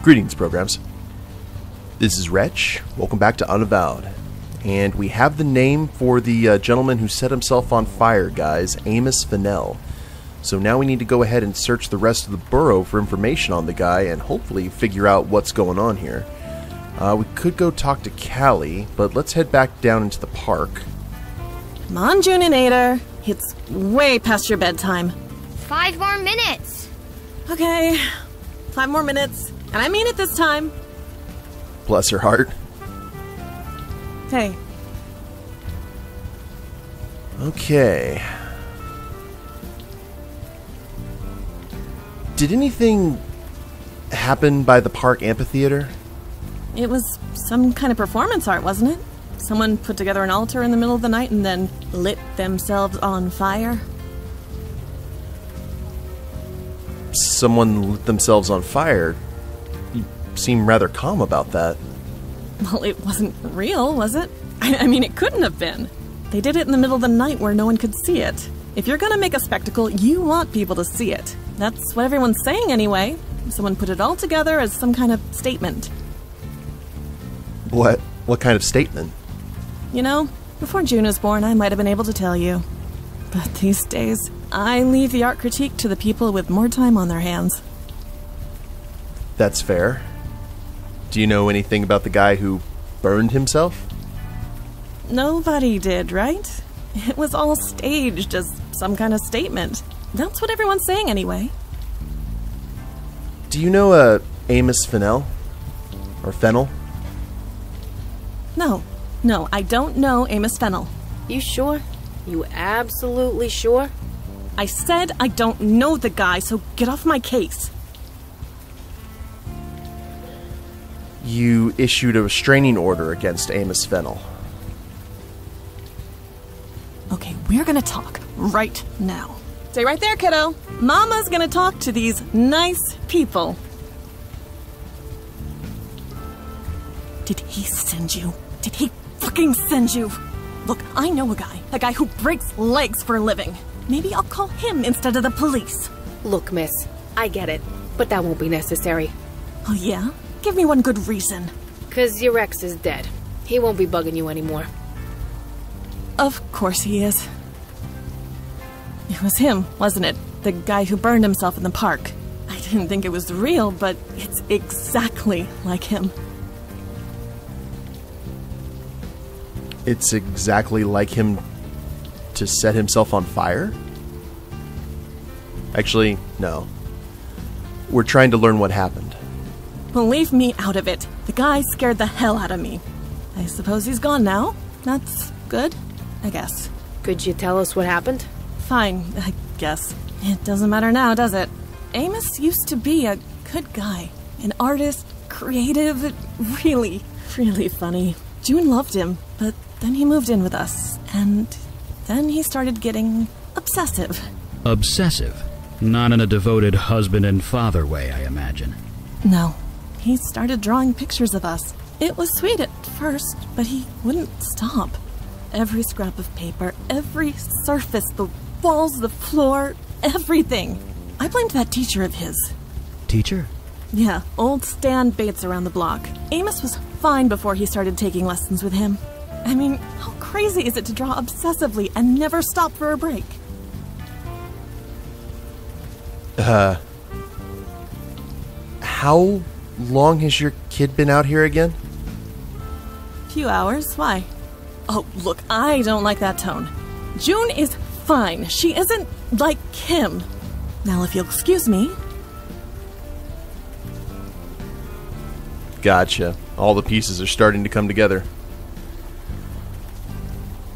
Greetings, programs. This is Wretch. Welcome back to Unavowed. And we have the name for the gentleman who set himself on fire, guys. Amos Fennell. So now we need to go ahead and search the rest of the borough for information on the guy and hopefully figure out what's going on here. We could go talk to Callie, but let's head back down into the park. Come on, Juninator. It's way past your bedtime. 5 more minutes. Okay, 5 more minutes. And I mean it this time. Bless her heart. Hey. Okay. Did anything happen by the park amphitheater? It was some kind of performance art, wasn't it? Someone put together an altar in the middle of the night and then lit themselves on fire. Someone lit themselves on fire? You seem rather calm about that. Well, it wasn't real, was it? I mean, it couldn't have been. They did it in the middle of the night where no one could see it. If you're gonna make a spectacle, you want people to see it. That's what everyone's saying anyway. Someone put it all together as some kind of statement. What? What kind of statement? You know, before June was born, I might have been able to tell you. But these days, I leave the art critique to the people with more time on their hands. That's fair. Do you know anything about the guy who burned himself? Nobody did, right? It was all staged as some kind of statement. That's what everyone's saying anyway. Do you know Amos Fennell? Or Fennell? No, I don't know Amos Fennell. You sure? You absolutely sure? I said I don't know the guy, so get off my case. You issued a restraining order against Amos Fennell. Okay, we're gonna talk right now. Stay right there, kiddo. Mama's gonna talk to these nice people. Did he send you? Did he fucking send you? Look, I know a guy who breaks legs for a living. Maybe I'll call him instead of the police. Look, miss, I get it, but that won't be necessary. Oh yeah? Give me one good reason. 'Cause your ex is dead. He won't be bugging you anymore. Of course he is. It was him, wasn't it? The guy who burned himself in the park. I didn't think it was real, but it's exactly like him. It's exactly like him to set himself on fire? Actually, no. We're trying to learn what happened. Well, leave me out of it. The guy scared the hell out of me. I suppose he's gone now. That's good, I guess. Could you tell us what happened? Fine, I guess. It doesn't matter now, does it? Amos used to be a good guy. An artist, creative, really, really funny. June loved him, but then he moved in with us, and then he started getting obsessive. Obsessive? Not in a devoted husband and father way, I imagine. No. He started drawing pictures of us. It was sweet at first, but he wouldn't stop. Every scrap of paper, every surface, the walls, the floor, everything. I blamed that teacher of his. Teacher? Yeah, old Stan Bates around the block. Amos was fine before he started taking lessons with him. I mean, how crazy is it to draw obsessively and never stop for a break? How long has your kid been out here again? Few hours, why? Oh, look, I don't like that tone. June is fine. She isn't like him. Now, if you'll excuse me. Gotcha. All the pieces are starting to come together.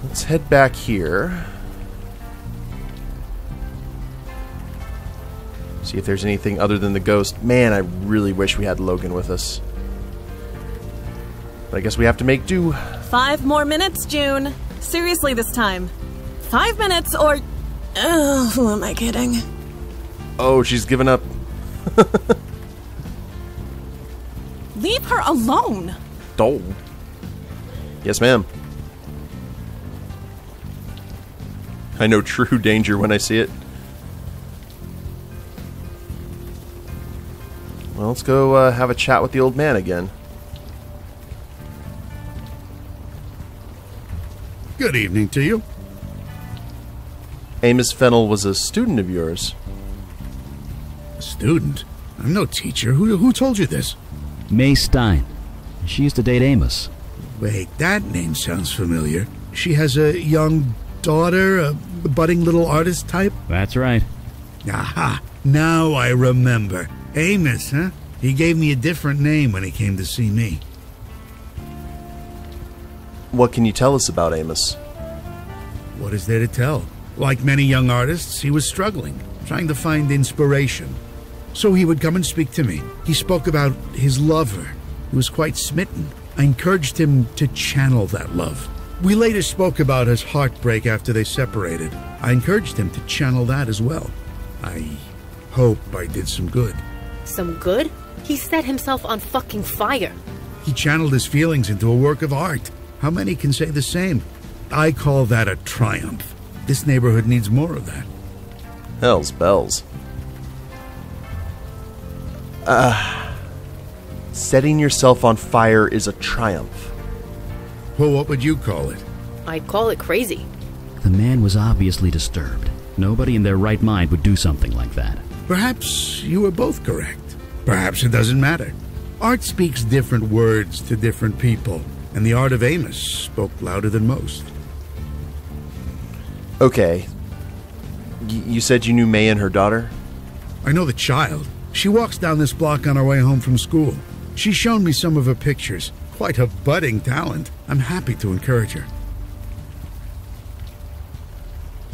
Let's head back here. See if there's anything other than the ghost. Man, I really wish we had Logan with us. But I guess we have to make do. 5 more minutes, June. Seriously this time. 5 minutes or... Oh, who am I kidding? Oh, she's given up. Leave her alone. Oh. Yes, ma'am. I know true danger when I see it. Well, let's go have a chat with the old man again. Good evening to you. Amos Fennel was a student of yours. A student? I'm no teacher. Who told you this? May Stein. She used to date Amos. Wait, that name sounds familiar. She has a young daughter, a budding little artist type? That's right. Aha, now I remember. Amos, huh? He gave me a different name when he came to see me. What can you tell us about Amos? What is there to tell? Like many young artists, he was struggling, trying to find inspiration. So he would come and speak to me. He spoke about his lover. He was quite smitten. I encouraged him to channel that love. We later spoke about his heartbreak after they separated. I encouraged him to channel that as well. I hope I did some good. Some good? He set himself on fucking fire. He channeled his feelings into a work of art. How many can say the same? I call that a triumph. This neighborhood needs more of that. Hell's bells. Setting yourself on fire is a triumph. Well, what would you call it? I'd call it crazy. The man was obviously disturbed. Nobody in their right mind would do something like that. Perhaps you were both correct. Perhaps it doesn't matter. Art speaks different words to different people, and the art of Amos spoke louder than most. Okay. You said you knew May and her daughter? I know the child. She walks down this block on her way home from school. She's shown me some of her pictures. Quite a budding talent. I'm happy to encourage her.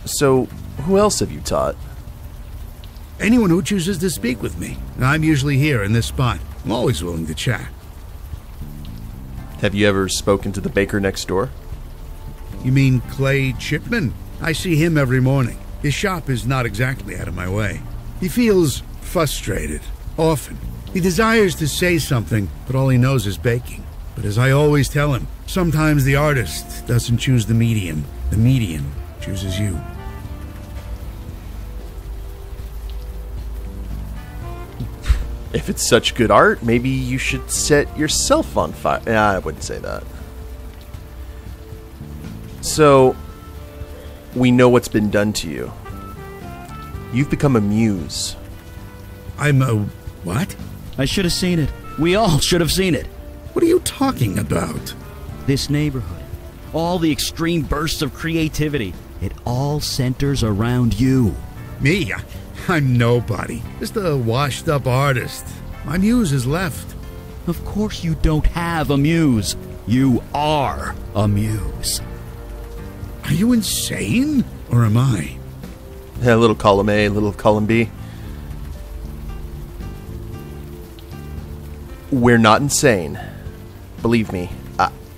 So, who else have you taught? Anyone who chooses to speak with me. I'm usually here in this spot. I'm always willing to chat. Have you ever spoken to the baker next door? You mean Clay Chipman? I see him every morning. His shop is not exactly out of my way. He feels frustrated, often. He desires to say something, but all he knows is baking. But as I always tell him, sometimes the artist doesn't choose the medium chooses you. If it's such good art, maybe you should set yourself on fire. Nah, I wouldn't say that. So, we know what's been done to you. You've become a muse. I'm a what? I should have seen it. We all should have seen it. What are you talking about? This neighborhood, all the extreme bursts of creativity, it all centers around you. Me? I'm nobody. Just a washed-up artist. My muse has left. Of course you don't have a muse. You are a muse. Are you insane? Or am I? Yeah, little column A, little column B. We're not insane. Believe me,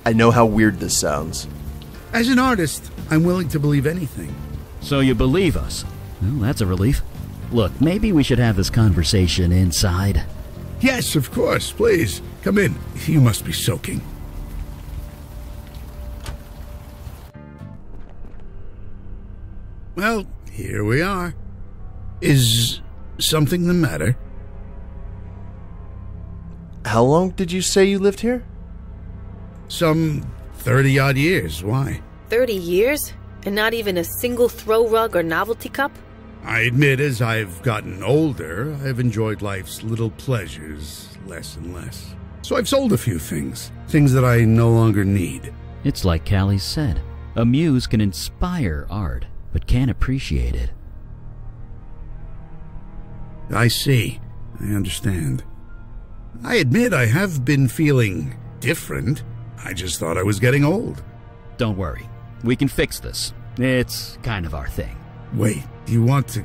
I know how weird this sounds. As an artist, I'm willing to believe anything. So you believe us? Well, that's a relief. Look, maybe we should have this conversation inside. Yes, of course. Please, come in. You must be soaking. Well, here we are. Is something the matter? How long did you say you lived here? Some 30-odd years. Why? 30 years? And not even a single throw rug or novelty cup? I admit, as I've gotten older, I've enjoyed life's little pleasures less and less. So I've sold a few things that I no longer need. It's like Callie said. A muse can inspire art, but can't appreciate it. I see. I understand. I admit I have been feeling different. I just thought I was getting old. Don't worry. We can fix this. It's kind of our thing. Wait, do you want to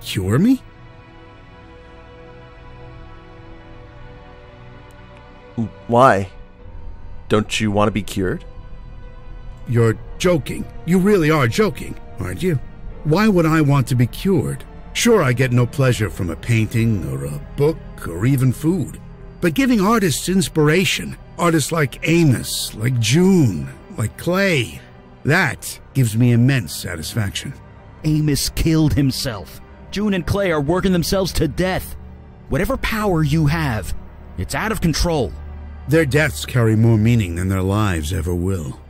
cure me? Why? Don't you want to be cured? You're joking. You really are joking, aren't you? Why would I want to be cured? Sure, I get no pleasure from a painting or a book or even food. But giving artists inspiration, artists like Amos, like June, like Clay, that gives me immense satisfaction. Amos killed himself. June and Clay are working themselves to death. Whatever power you have, it's out of control. Their deaths carry more meaning than their lives ever will.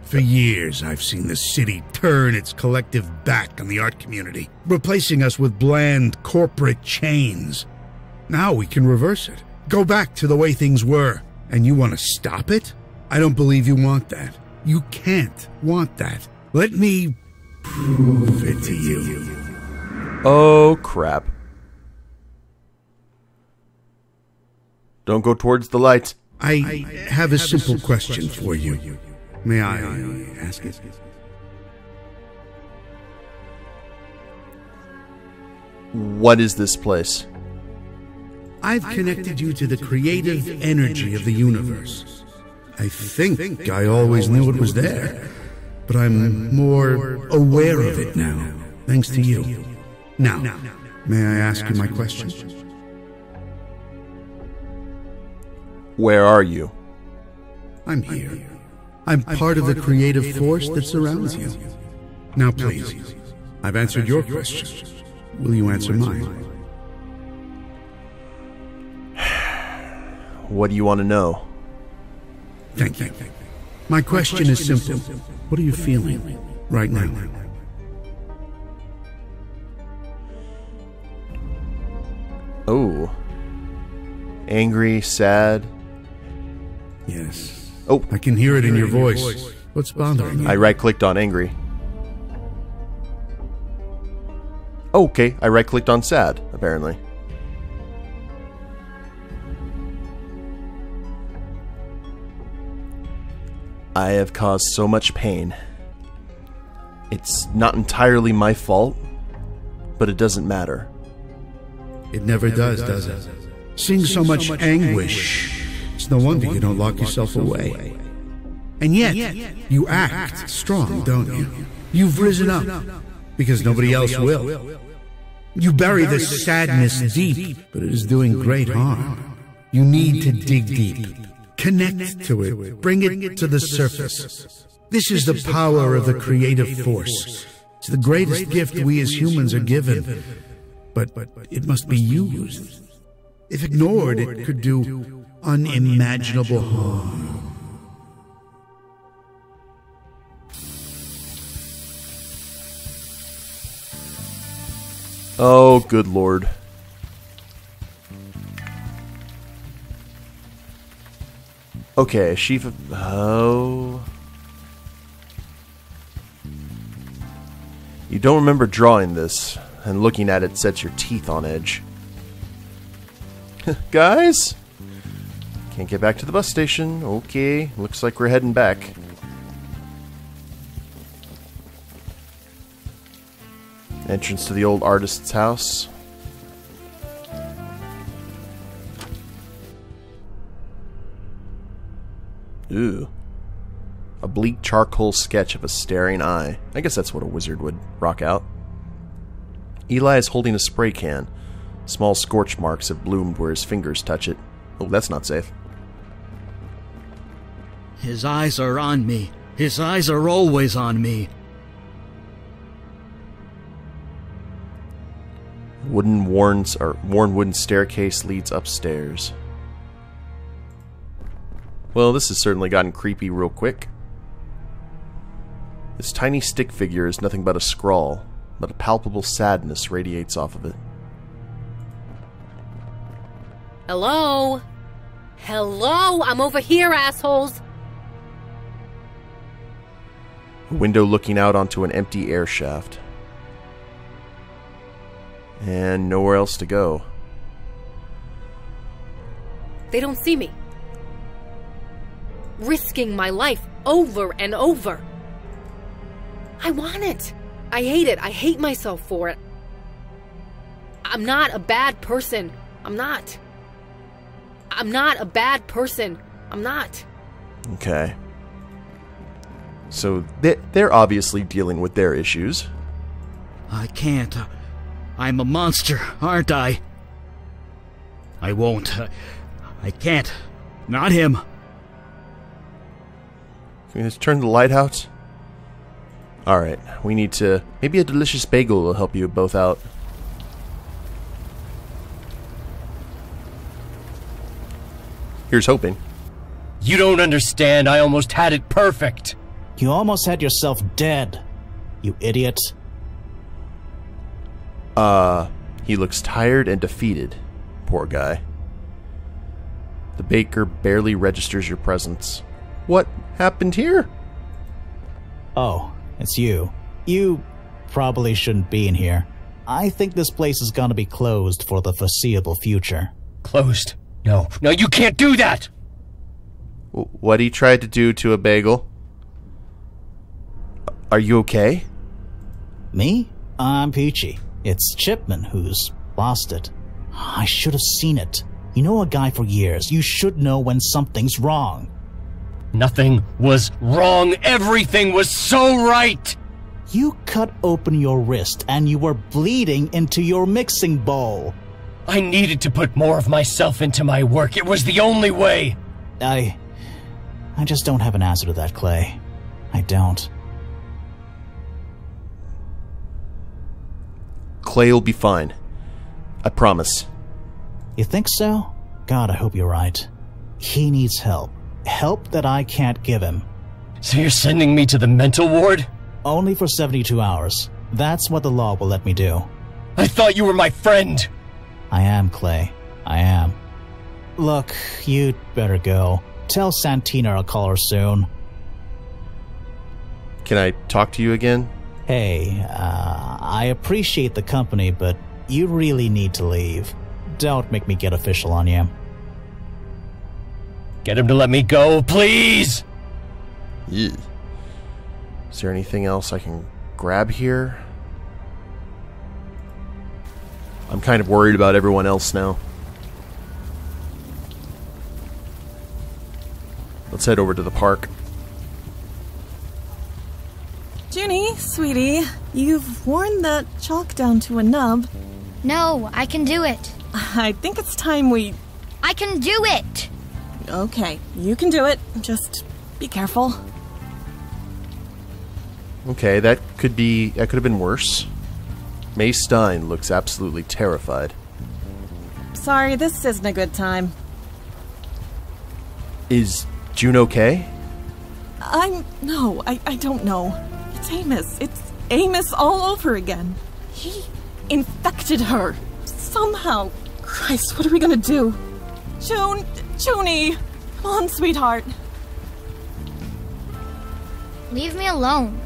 For years, I've seen the city turn its collective back on the art community, replacing us with bland corporate chains. Now we can reverse it. Go back to the way things were. And you want to stop it? I don't believe you want that. You can't want that. Let me prove it to you. Oh, crap. Don't go towards the light. I have a simple question for you. May I ask it? What is this place? I've connected you to the creative energy of the universe. I think I always knew it was there, but I'm more aware of it now, thanks to you. Now, may I ask you my question? Where are you? I'm here. I'm part of the creative force that surrounds you. Now please, I've answered your question. Will you answer mine? What do you want to know? Thank you. My question is simple. What are you feeling right now? Oh. Angry, sad. Yes. Oh. I can hear it in your voice. What's bothering you? I right-clicked on angry. Okay, I right-clicked on sad, apparently. I have caused so much pain. It's not entirely my fault, but it doesn't matter. It never does it? Seeing so much anguish, it's no wonder you don't lock yourself away. And yet, you act strong, don't you? You've risen up, because nobody else will. You bury this sadness deep, but it is doing great harm. You need to dig deep. Connect to it. Bring it to the surface. This is the power of the creative force. It's the greatest gift we as humans are given, but it must be used. If ignored, it could do unimaginable harm. Oh, good lord. Okay, a sheaf of... Oh... You don't remember drawing this, and looking at it sets your teeth on edge. Guys? Can't get back to the bus station. Okay, looks like we're heading back. Entrance to the old artist's house. Ooh. A bleak charcoal sketch of a staring eye. I guess that's what a wizard would rock out. Eli is holding a spray can. Small scorch marks have bloomed where his fingers touch it. Oh, that's not safe. His eyes are on me. His eyes are always on me. Worn wooden staircase leads upstairs. Well, this has certainly gotten creepy real quick. This tiny stick figure is nothing but a scrawl, but a palpable sadness radiates off of it. Hello? Hello? I'm over here, assholes! A window looking out onto an empty air shaft. And nowhere else to go. They don't see me. Risking my life over and over. I want it. I hate it. I hate myself for it. I'm not a bad person. I'm not. I'm not a bad person. I'm not. Okay. So they're obviously dealing with their issues. I can't. I'm a monster, aren't I? I won't. I can't. Not him. Can we just turn the light out? Alright, we need to... Maybe a delicious bagel will help you both out. Here's hoping. You don't understand. I almost had it perfect. You almost had yourself dead, you idiot. He looks tired and defeated. Poor guy. The baker barely registers your presence. What happened here? Oh, it's you. You probably shouldn't be in here. I think this place is gonna be closed for the foreseeable future. Closed? No, you can't do that! What he tried to do to a bagel? Are you okay? Me? I'm peachy. It's Chipman who's lost it. I should have seen it. You know a guy for years. You should know when something's wrong. Nothing was wrong. Everything was so right! You cut open your wrist and you were bleeding into your mixing bowl. I needed to put more of myself into my work. It was the only way. I just don't have an answer to that, Clay. I don't. Clay will be fine. I promise. You think so? God, I hope you're right. He needs help. Help that I can't give him. So you're sending me to the mental ward? Only for 72 hours. That's what the law will let me do. I thought you were my friend. I am, Clay. I am. Look, you'd better go. Tell Santina I'll call her soon. Can I talk to you again? Hey, I appreciate the company, but you really need to leave. Don't make me get official on you. Get him to let me go, please! Yeah. Is there anything else I can grab here? I'm kind of worried about everyone else now. Let's head over to the park. Junie, sweetie, you've worn that chalk down to a nub. No, I can do it. I think it's time we... I can do it! Okay, you can do it. Just be careful. Okay, that could have been worse. May Stein looks absolutely terrified. Sorry, this isn't a good time. Is June okay? No, I don't know. It's Amos. It's Amos all over again. He infected her. Somehow. Christ, what are we gonna do? Junie! Come on, sweetheart. Leave me alone.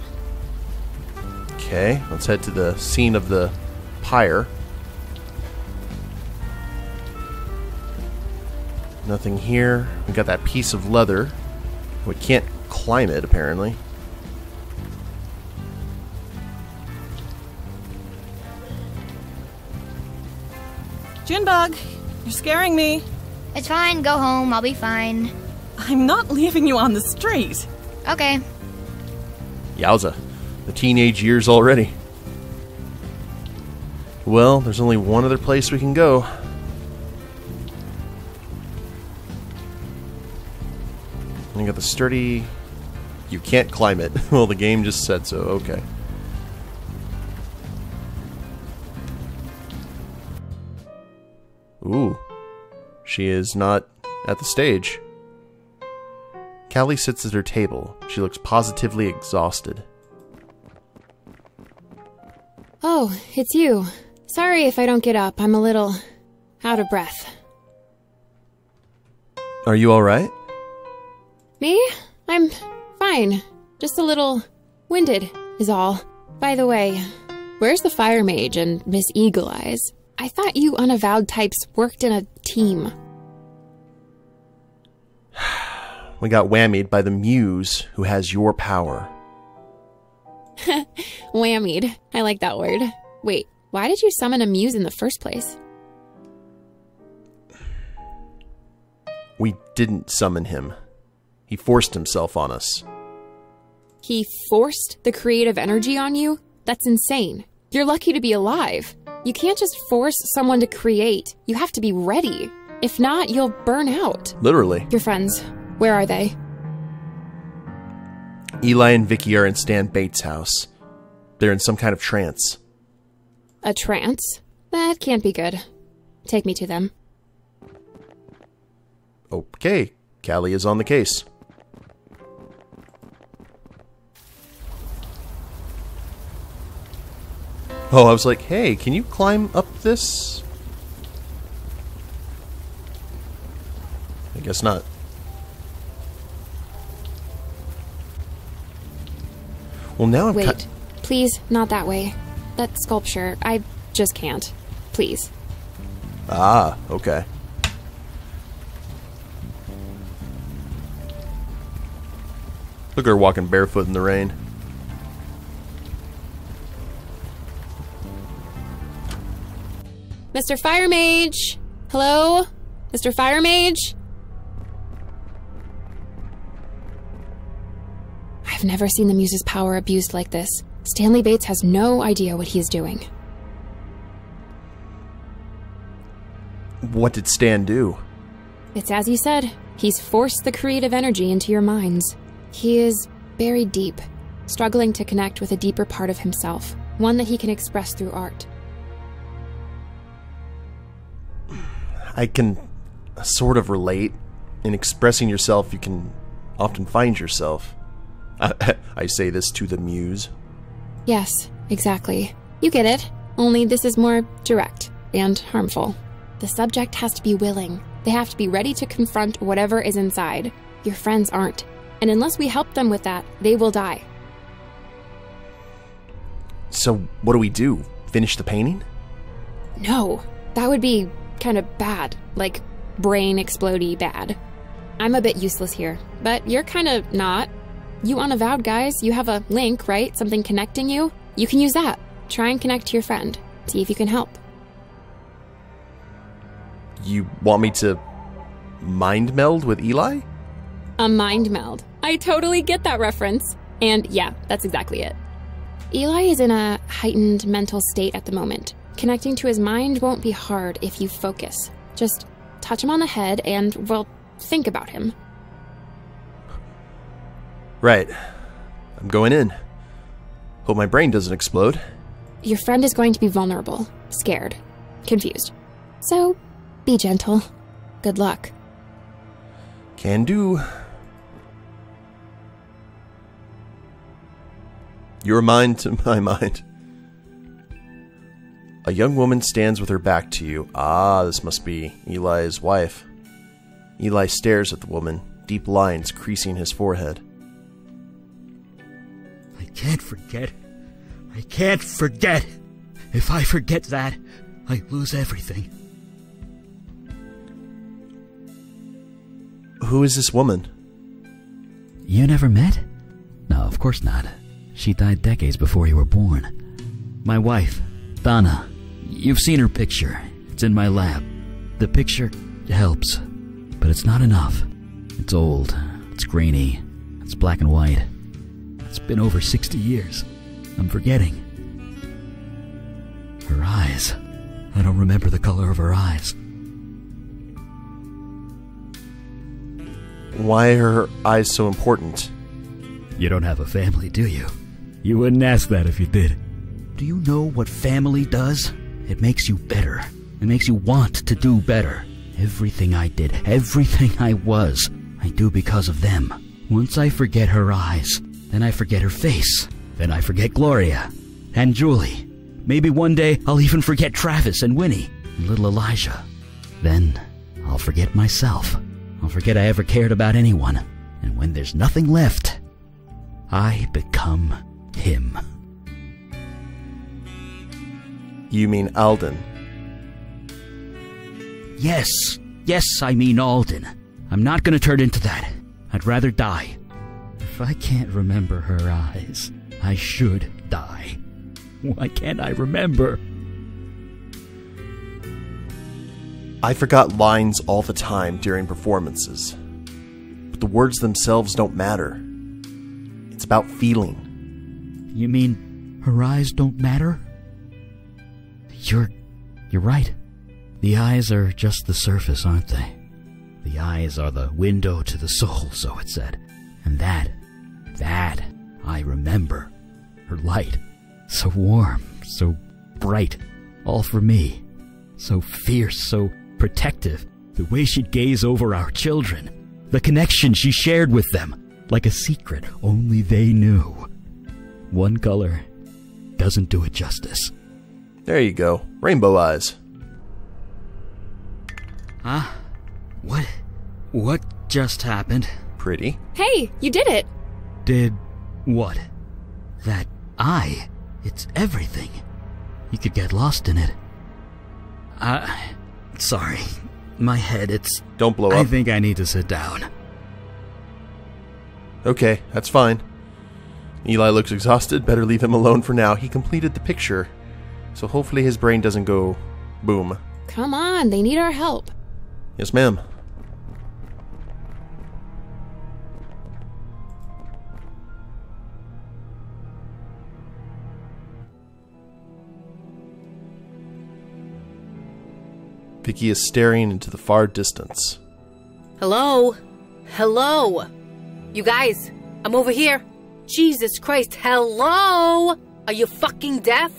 Okay, let's head to the scene of the pyre. Nothing here. We got that piece of leather. We can't climb it, apparently. Junebug, you're scaring me. It's fine, go home, I'll be fine. I'm not leaving you on the street. Okay. Yowza. The teenage years already. Well, there's only one other place we can go. And you got the sturdy... You can't climb it. Well, the game just said so. Okay. Ooh. She is not at the stage. Callie sits at her table. She looks positively exhausted. Oh, it's you. Sorry if I don't get up. I'm a little out of breath. Are you alright? Me? I'm fine. Just a little winded is all. By the way, where's the fire mage and Miss Eagle Eyes? I thought you unavowed types worked in a team. We got whammied by the muse who has your power. Whammied. I like that word. Wait, why did you summon a muse in the first place? We didn't summon him. He forced himself on us. He forced the creative energy on you? That's insane. You're lucky to be alive. You can't just force someone to create. You have to be ready. If not, you'll burn out. Literally. Your friends, where are they? Eli and Vicki are in Stan Bates' house. They're in some kind of trance. A trance? That can't be good. Take me to them. Okay, Callie is on the case. Oh, I was like, hey, can you climb up this? I guess not. Well, now I'm Wait, please, not that way. That sculpture, I just can't. Please. Ah, okay. Look at her walking barefoot in the rain. Mr. Fire Mage! Hello? Mr. Fire Mage? I've never seen the Muse's power abused like this. Stanley Bates has no idea what he is doing. What did Stan do? It's as he said. He's forced the creative energy into your minds. He is buried deep, struggling to connect with a deeper part of himself, one that he can express through art. I can sort of relate. In expressing yourself, you can often find yourself. I say this to the muse. Yes, exactly. You get it. Only this is more direct and harmful. The subject has to be willing. They have to be ready to confront whatever is inside. Your friends aren't. And unless we help them with that, they will die. So what do we do? Finish the painting? No, that would be kind of bad. Like, brain explodey bad. I'm a bit useless here, but you're kind of not. You Unavowed guys, you have a link, right? Something connecting you? You can use that. Try and connect to your friend. See if you can help. You want me to mind meld with Eli? A mind meld. I totally get that reference. And yeah, that's exactly it. Eli is in a heightened mental state at the moment. Connecting to his mind won't be hard if you focus. Just touch him on the head and, well, think about him. Right. I'm going in. Hope my brain doesn't explode. Your friend is going to be vulnerable, scared, confused. So, be gentle. Good luck. Can do. Your mind to my mind. A young woman stands with her back to you. Ah, this must be Eli's wife. Eli stares at the woman, deep lines creasing his forehead. I can't forget. I can't forget. If I forget that, I lose everything. Who is this woman? You never met? No, of course not. She died decades before you were born. My wife, Donna. You've seen her picture. It's in my lab. The picture helps, but it's not enough. It's old. It's grainy. It's black and white. It's been over 60 years. I'm forgetting. Her eyes. I don't remember the color of her eyes. Why are her eyes so important? You don't have a family, do you? You wouldn't ask that if you did. Do you know what family does? It makes you better. It makes you want to do better. Everything I did, everything I was, I do because of them. Once I forget her eyes, then I forget her face. Then I forget Gloria and Julie. Maybe one day I'll even forget Travis and Winnie and little Elijah. Then I'll forget myself. I'll forget I ever cared about anyone. And when there's nothing left, I become him. You mean Alden? Yes, I mean Alden. I'm not gonna turn into that. I'd rather die. If I can't remember her eyes, I should die. Why can't I remember? I forgot lines all the time during performances. But the words themselves don't matter. It's about feeling. You mean her eyes don't matter? You're right. The eyes are just the surface, aren't they? The eyes are the window to the soul, so it said. And that I remember. Her light, so warm, so bright, all for me. So fierce, so protective, The way she'd gaze over our children. The connection she shared with them. Like a secret only they knew. One color doesn't do it justice. There you go. Rainbow eyes. Huh? What just happened? Pretty. Hey, you did it! Did what? That eye. It's everything. You could get lost in it. Sorry. My head, it's... Don't blow up. I think I need to sit down. Okay, that's fine. Eli looks exhausted. Better leave him alone for now. He completed the picture, so hopefully his brain doesn't go boom. Come on, they need our help. Yes, ma'am. Vicki is staring into the far distance. Hello? Hello? You guys, I'm over here. Jesus Christ, hello? Are you fucking deaf?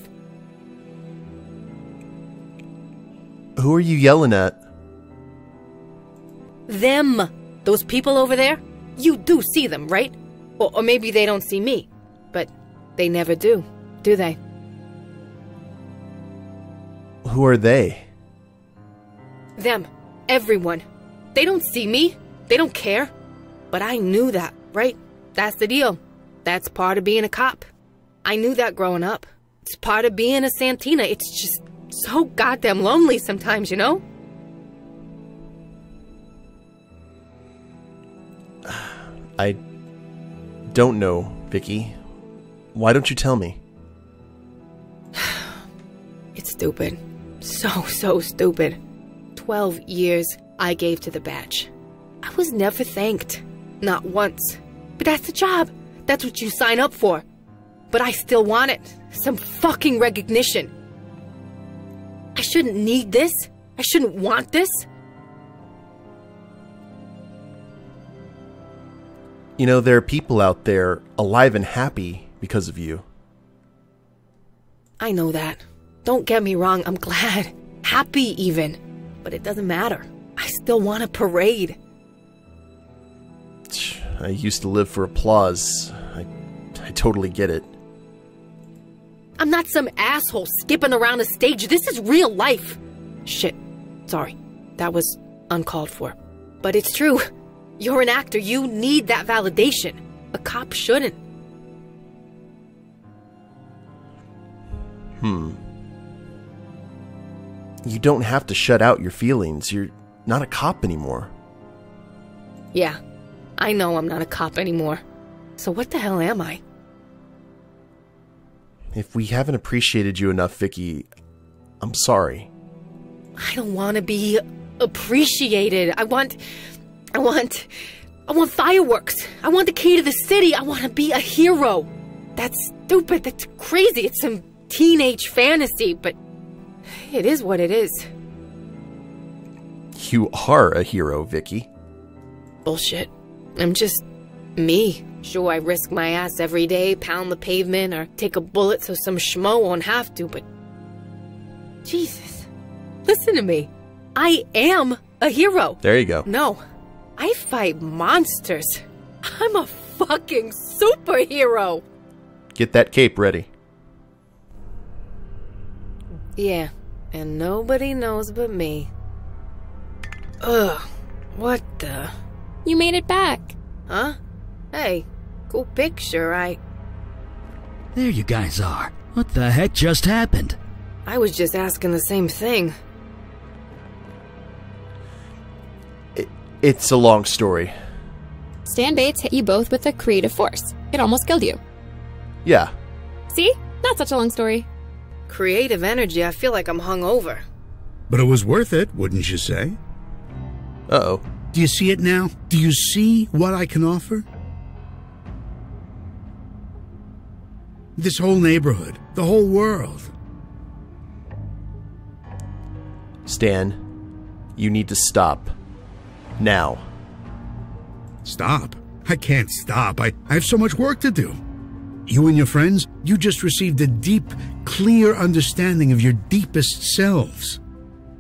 Who are you yelling at? Them. Those people over there? You do see them, right? Or maybe they don't see me. But they never do they? Who are they? Them. Everyone. They don't see me. They don't care. But I knew that, right? That's the deal. That's part of being a cop. I knew that growing up. It's part of being a Santina. It's just so goddamn lonely sometimes, you know? I don't know, Vicki. Why don't you tell me? It's stupid. So stupid. 12 years I gave to the badge. I was never thanked. Not once. But that's the job. That's what you sign up for. But I still want it. Some fucking recognition. I shouldn't need this. I shouldn't want this. You know, there are people out there alive and happy because of you. I know that. Don't get me wrong, I'm glad. Happy even. But it doesn't matter. I still want a parade. I used to live for applause. I totally get it. I'm not some asshole skipping around a stage. This is real life. Shit. Sorry. That was uncalled for. But it's true. You're an actor. You need that validation. A cop shouldn't. You don't have to shut out your feelings. You're not a cop anymore. Yeah. I know I'm not a cop anymore. So what the hell am I? If we haven't appreciated you enough, Vicki, I'm sorry. I don't want to be appreciated. I want fireworks. I want the key to the city. I want to be a hero. That's stupid. That's crazy. It's some teenage fantasy, but it is what it is. You are a hero, Vicki. Bullshit. I'm just me. Sure, I risk my ass every day, pound the pavement, or take a bullet so some schmo won't have to, but... Jesus. Listen to me. I am a hero. There you go. No. I fight monsters. I'm a fucking superhero. Get that cape ready. Yeah, and nobody knows but me. Ugh. What the... You made it back. Huh? Hey, cool picture, There you guys are. What the heck just happened? I was just asking the same thing. It's a long story. Stan Bates hit you both with a creative force. It almost killed you. Yeah. See? Not such a long story. Creative energy, I feel like I'm hungover. But it was worth it, wouldn't you say? Uh-oh. Do you see it now? Do you see what I can offer? This whole neighborhood, the whole world. Stan, you need to stop. Now. Stop? I can't stop. I have so much work to do. You and your friends, you just received a deep, clear understanding of your deepest selves.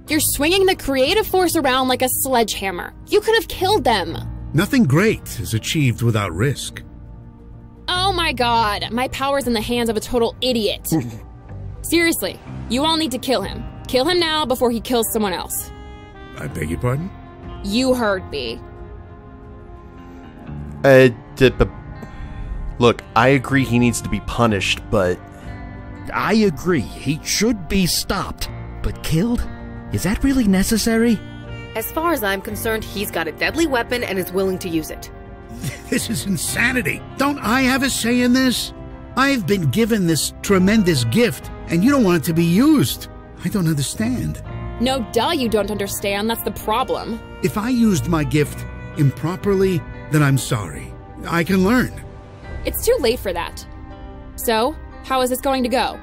You're swinging the creative force around like a sledgehammer. You could have killed them. Nothing great is achieved without risk. Oh my god, my power's in the hands of a total idiot. Seriously, you all need to kill him. Kill him now before he kills someone else. I beg your pardon? You heard me. Look, I agree he needs to be punished, but... I agree, he should be stopped. But killed? Is that really necessary? As far as I'm concerned, he's got a deadly weapon and is willing to use it. This is insanity. Don't I have a say in this? I've been given this tremendous gift, and you don't want it to be used. I don't understand. No, duh, you don't understand. That's the problem. If I used my gift improperly, then I'm sorry. I can learn. It's too late for that. So, how is this going to go?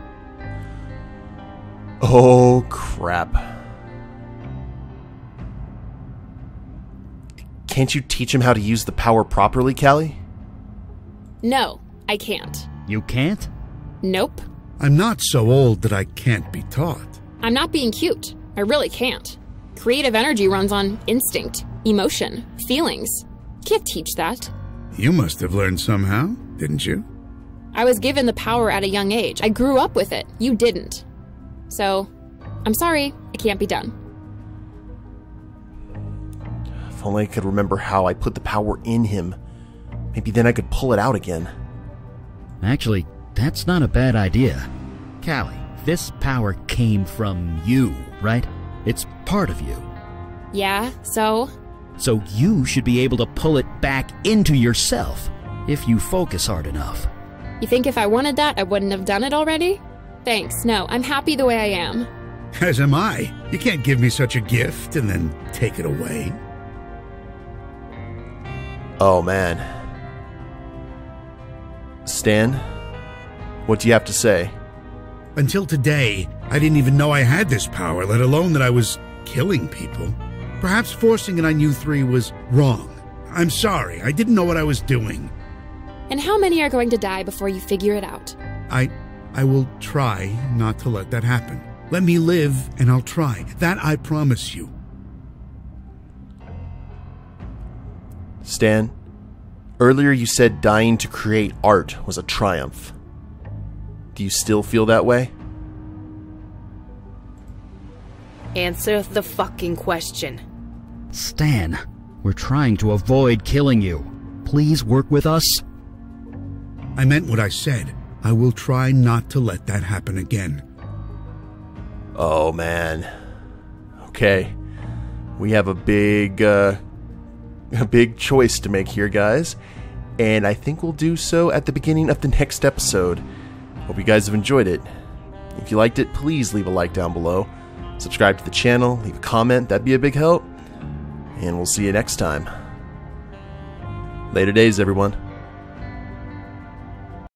Oh, crap. Can't you teach him how to use the power properly, Callie? No, I can't. You can't? Nope. I'm not so old that I can't be taught. I'm not being cute. I really can't. Creative energy runs on instinct, emotion, feelings. Can't teach that. You must have learned somehow, didn't you? I was given the power at a young age. I grew up with it. You didn't. So, I'm sorry, it can't be done. If only I could remember how I put the power in him. Maybe then I could pull it out again. Actually, that's not a bad idea. Callie, this power came from you, right? It's part of you. Yeah, so? So you should be able to pull it back into yourself, if you focus hard enough. You think if I wanted that, I wouldn't have done it already? Thanks, no, I'm happy the way I am. As am I. You can't give me such a gift and then take it away. Oh, man. Stan, what do you have to say? Until today, I didn't even know I had this power, let alone that I was killing people. Perhaps forcing it on you three was wrong. I'm sorry, I didn't know what I was doing. And how many are going to die before you figure it out? I will try not to let that happen. Let me live, and I'll try. That I promise you. Stan, earlier you said dying to create art was a triumph. Do you still feel that way? Answer the fucking question. Stan, we're trying to avoid killing you. Please work with us. I meant what I said. I will try not to let that happen again. Oh, man. Okay. We have a big choice to make here, guys. And I think we'll do so at the beginning of the next episode. Hope you guys have enjoyed it. If you liked it, please leave a like down below. Subscribe to the channel, leave a comment, that'd be a big help. And we'll see you next time. Later days, everyone.